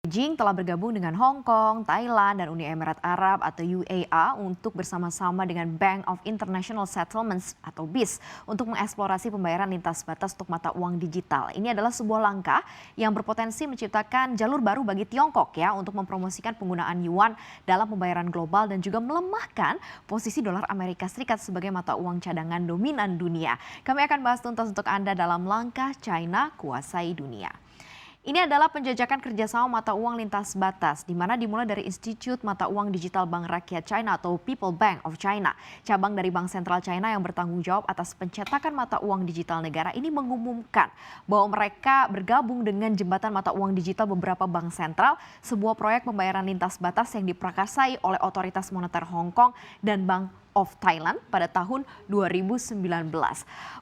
Beijing telah bergabung dengan Hong Kong, Thailand, dan Uni Emirat Arab atau UAE untuk bersama-sama dengan Bank of International Settlements atau BIS untuk mengeksplorasi pembayaran lintas batas untuk mata uang digital. Ini adalah sebuah langkah yang berpotensi menciptakan jalur baru bagi Tiongkok ya untuk mempromosikan penggunaan yuan dalam pembayaran global dan juga melemahkan posisi dolar Amerika Serikat sebagai mata uang cadangan dominan dunia. Kami akan bahas tuntas untuk Anda dalam langkah China kuasai dunia. Ini adalah penjajakan kerjasama mata uang lintas batas, di mana dimulai dari Institut Mata Uang Digital Bank Rakyat China atau People Bank of China. Cabang dari Bank Sentral China yang bertanggung jawab atas pencetakan mata uang digital negara ini mengumumkan bahwa mereka bergabung dengan Jembatan Mata Uang Digital beberapa bank sentral, sebuah proyek pembayaran lintas batas yang diprakarsai oleh Otoritas Moneter Hong Kong dan Bank of Thailand pada tahun 2019.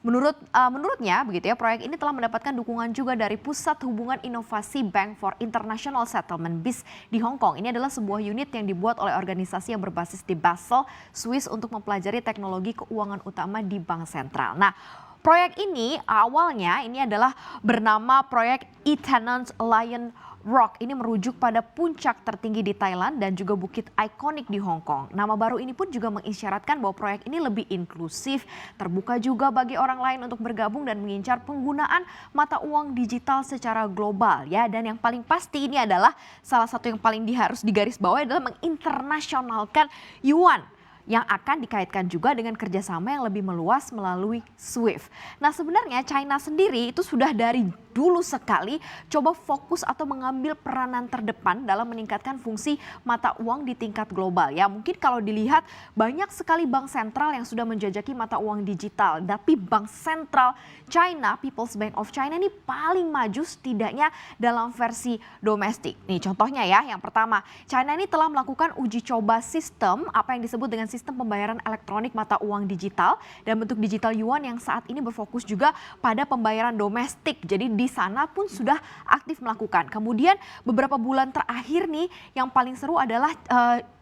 Menurutnya begitu ya, proyek ini telah mendapatkan dukungan juga dari Pusat Hubungan Inovasi Bank for International Settlement BIS di Hong Kong. Ini adalah sebuah unit yang dibuat oleh organisasi yang berbasis di Basel, Swiss untuk mempelajari teknologi keuangan utama di bank sentral. Nah, proyek ini awalnya ini adalah bernama proyek E-Tenant Lion Rock. Ini merujuk pada puncak tertinggi di Thailand dan juga bukit ikonik di Hong Kong. Nama baru ini pun juga mengisyaratkan bahwa proyek ini lebih inklusif, terbuka juga bagi orang lain untuk bergabung dan mengincar penggunaan mata uang digital secara global ya. Dan yang paling pasti ini adalah salah satu yang paling harus digarisbawahi adalah menginternasionalkan yuan yang akan dikaitkan juga dengan kerjasama yang lebih meluas melalui SWIFT. Nah, sebenarnya China sendiri itu sudah dari dulu sekali coba fokus atau mengambil peranan terdepan dalam meningkatkan fungsi mata uang di tingkat global. Ya, mungkin kalau dilihat banyak sekali bank sentral yang sudah menjajaki mata uang digital, tapi bank sentral China, People's Bank of China ini paling maju setidaknya dalam versi domestik. Nih contohnya ya, yang pertama, China ini telah melakukan uji coba sistem apa yang disebut dengan sistem pembayaran elektronik mata uang digital dan bentuk digital yuan yang saat ini berfokus juga pada pembayaran domestik. Jadi di sana pun sudah aktif melakukan. Kemudian beberapa bulan terakhir nih yang paling seru adalah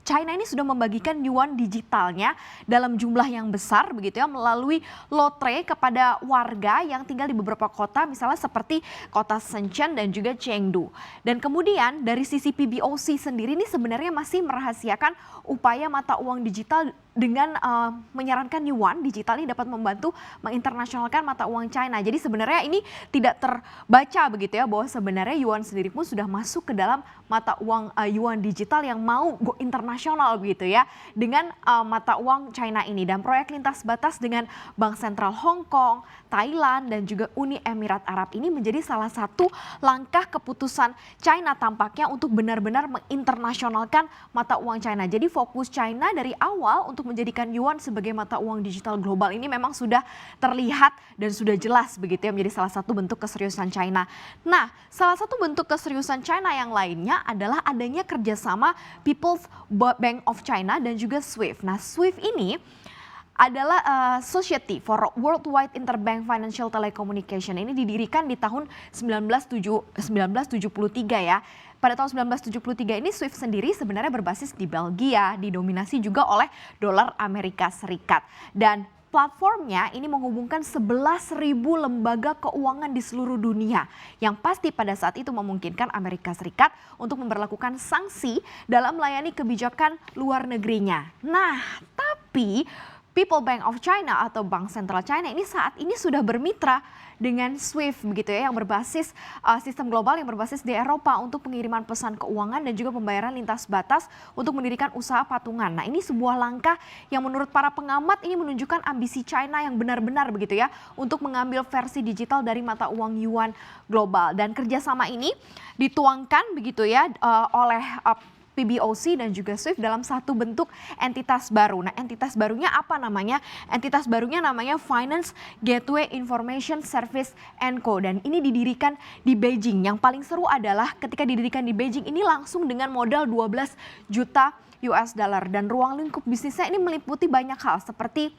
China ini sudah membagikan yuan digitalnya dalam jumlah yang besar begitu ya melalui lotre kepada warga yang tinggal di beberapa kota misalnya seperti kota Shenzhen dan juga Chengdu. Dan kemudian dari sisi PBOC sendiri ini sebenarnya masih merahasiakan upaya mata uang digital dengan menyarankan yuan digital ini dapat membantu menginternasionalkan mata uang China. Jadi sebenarnya ini tidak terbaca begitu ya bahwa sebenarnya yuan sendiri pun sudah masuk ke dalam mata uang yuan digital yang mau go internasional begitu ya dengan mata uang China ini. Dan proyek lintas batas dengan Bank Sentral Hong Kong, Thailand dan juga Uni Emirat Arab ini menjadi salah satu langkah keputusan China tampaknya untuk benar-benar menginternasionalkan mata uang China. Jadi fokus China dari awal untuk menjadikan yuan sebagai mata uang digital global ini memang sudah terlihat dan sudah jelas begitu ya menjadi salah satu bentuk keseriusan China. Nah, salah satu bentuk keseriusan China yang lainnya adalah adanya kerjasama People's Bank of China dan juga SWIFT. Nah, SWIFT ini adalah Society for Worldwide Interbank Financial Telecommunication. Ini didirikan di tahun 1973 ya. Pada tahun 1973 ini SWIFT sendiri sebenarnya berbasis di Belgia, didominasi juga oleh dolar Amerika Serikat. Dan platformnya ini menghubungkan 11.000 lembaga keuangan di seluruh dunia. Yang pasti pada saat itu memungkinkan Amerika Serikat untuk memberlakukan sanksi dalam melayani kebijakan luar negerinya. Nah, tapi People Bank of China atau Bank Sentral China ini saat ini sudah bermitra dengan SWIFT begitu ya yang berbasis sistem global yang berbasis di Eropa untuk pengiriman pesan keuangan dan juga pembayaran lintas batas untuk mendirikan usaha patungan. Nah, ini sebuah langkah yang menurut para pengamat ini menunjukkan ambisi China yang benar-benar begitu ya untuk mengambil versi digital dari mata uang yuan global. Dan kerjasama ini dituangkan begitu ya oleh PBOC dan juga SWIFT dalam satu bentuk entitas baru. Nah, entitas barunya apa namanya? Entitas barunya namanya Finance Gateway Information Service Co. Dan ini didirikan di Beijing. Yang paling seru adalah ketika didirikan di Beijing ini langsung dengan modal 12 juta US dollar. Dan ruang lingkup bisnisnya ini meliputi banyak hal seperti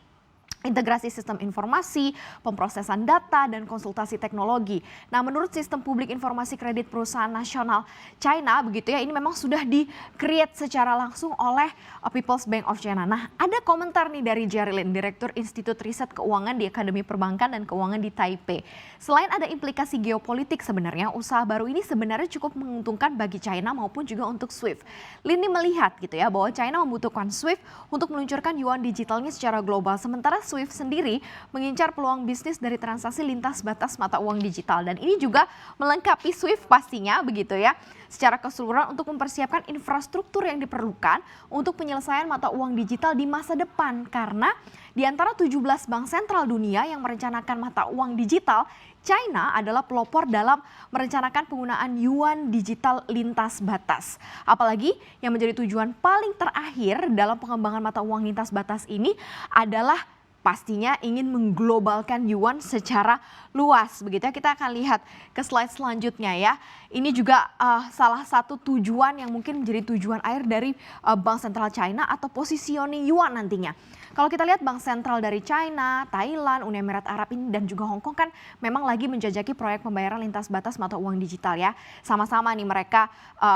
integrasi sistem informasi, pemrosesan data, dan konsultasi teknologi. Nah, menurut Sistem Publik Informasi Kredit Perusahaan Nasional China, begitu ya, ini memang sudah di-create secara langsung oleh People's Bank of China. Nah, ada komentar nih dari Jerry Lin, Direktur Institut Riset Keuangan di Akademi Perbankan dan Keuangan di Taipei. Selain ada implikasi geopolitik sebenarnya, usaha baru ini sebenarnya cukup menguntungkan bagi China maupun juga untuk SWIFT. Lin melihat gitu ya, bahwa China membutuhkan SWIFT untuk meluncurkan yuan digitalnya secara global, sementara SWIFT sendiri mengincar peluang bisnis dari transaksi lintas batas mata uang digital, dan ini juga melengkapi SWIFT pastinya begitu ya secara keseluruhan untuk mempersiapkan infrastruktur yang diperlukan untuk penyelesaian mata uang digital di masa depan, karena di antara 17 bank sentral dunia yang merencanakan mata uang digital, China adalah pelopor dalam merencanakan penggunaan yuan digital lintas batas. Apalagi yang menjadi tujuan paling terakhir dalam pengembangan mata uang lintas batas ini adalah pastinya ingin mengglobalkan yuan secara luas. Begitu ya, kita akan lihat ke slide selanjutnya ya. Ini juga salah satu tujuan yang mungkin menjadi tujuan akhir dari Bank Sentral China atau positioning yuan nantinya. Kalau kita lihat bank sentral dari China, Thailand, Uni Emirat Arab ini dan juga Hong Kong kan memang lagi menjajaki proyek pembayaran lintas batas mata uang digital ya. Sama-sama nih mereka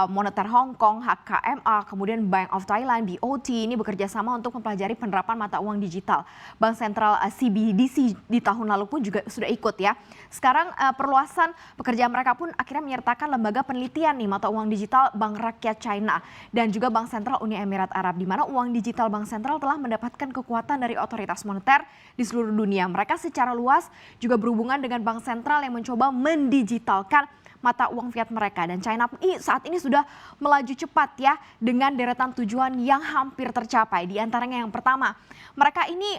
Moneter Hong Kong, HKMA, kemudian Bank of Thailand, BOT ini bekerja sama untuk mempelajari penerapan mata uang digital. Bank sentral CBDC di tahun lalu pun juga sudah ikut ya. Sekarang perluasan pekerjaan mereka pun akhirnya menyertakan lembaga penelitian nih mata uang digital Bank Rakyat China dan juga Bank Sentral Uni Emirat Arab, di mana uang digital bank sentral telah mendapatkan kekuatan dari otoritas moneter di seluruh dunia. Mereka secara luas juga berhubungan dengan bank sentral yang mencoba mendigitalkan mata uang fiat mereka, dan China saat ini sudah melaju cepat ya dengan deretan tujuan yang hampir tercapai. Di antaranya yang pertama, mereka ini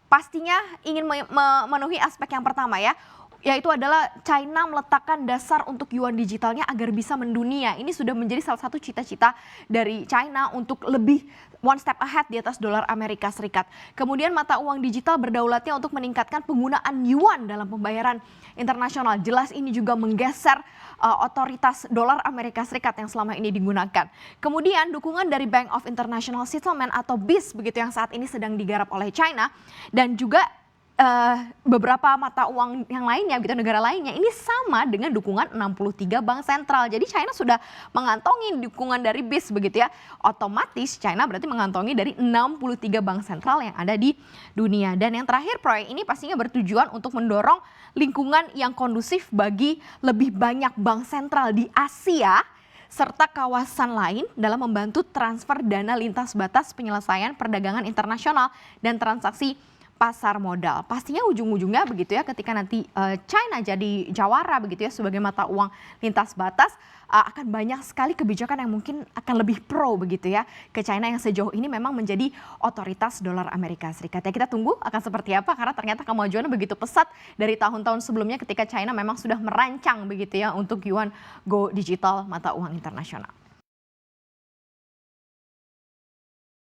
pastinya ingin memenuhi aspek yang pertama ya, yaitu adalah China meletakkan dasar untuk yuan digitalnya agar bisa mendunia. Ini sudah menjadi salah satu cita-cita dari China untuk lebih one step ahead di atas dolar Amerika Serikat. Kemudian mata uang digital berdaulatnya untuk meningkatkan penggunaan yuan dalam pembayaran internasional. Jelas ini juga menggeser otoritas dolar Amerika Serikat yang selama ini digunakan. Kemudian dukungan dari Bank of International Settlement atau BIS begitu yang saat ini sedang digarap oleh China, dan juga beberapa mata uang yang lainnya gitu, negara lainnya ini sama dengan dukungan 63 bank sentral. Jadi China sudah mengantongi dukungan dari BIS begitu ya. Otomatis China berarti mengantongi dari 63 bank sentral yang ada di dunia. Dan yang terakhir, proyek ini pastinya bertujuan untuk mendorong lingkungan yang kondusif bagi lebih banyak bank sentral di Asia serta kawasan lain dalam membantu transfer dana lintas batas penyelesaian perdagangan internasional dan transaksi pasar modal. Pastinya ujung-ujungnya begitu ya, ketika nanti China jadi jawara begitu ya sebagai mata uang lintas batas, akan banyak sekali kebijakan yang mungkin akan lebih pro begitu ya ke China yang sejauh ini memang menjadi otoritas dolar Amerika Serikat. Ya, kita tunggu akan seperti apa, karena ternyata kemajuannya begitu pesat dari tahun-tahun sebelumnya ketika China memang sudah merancang begitu ya untuk yuan go digital mata uang internasional.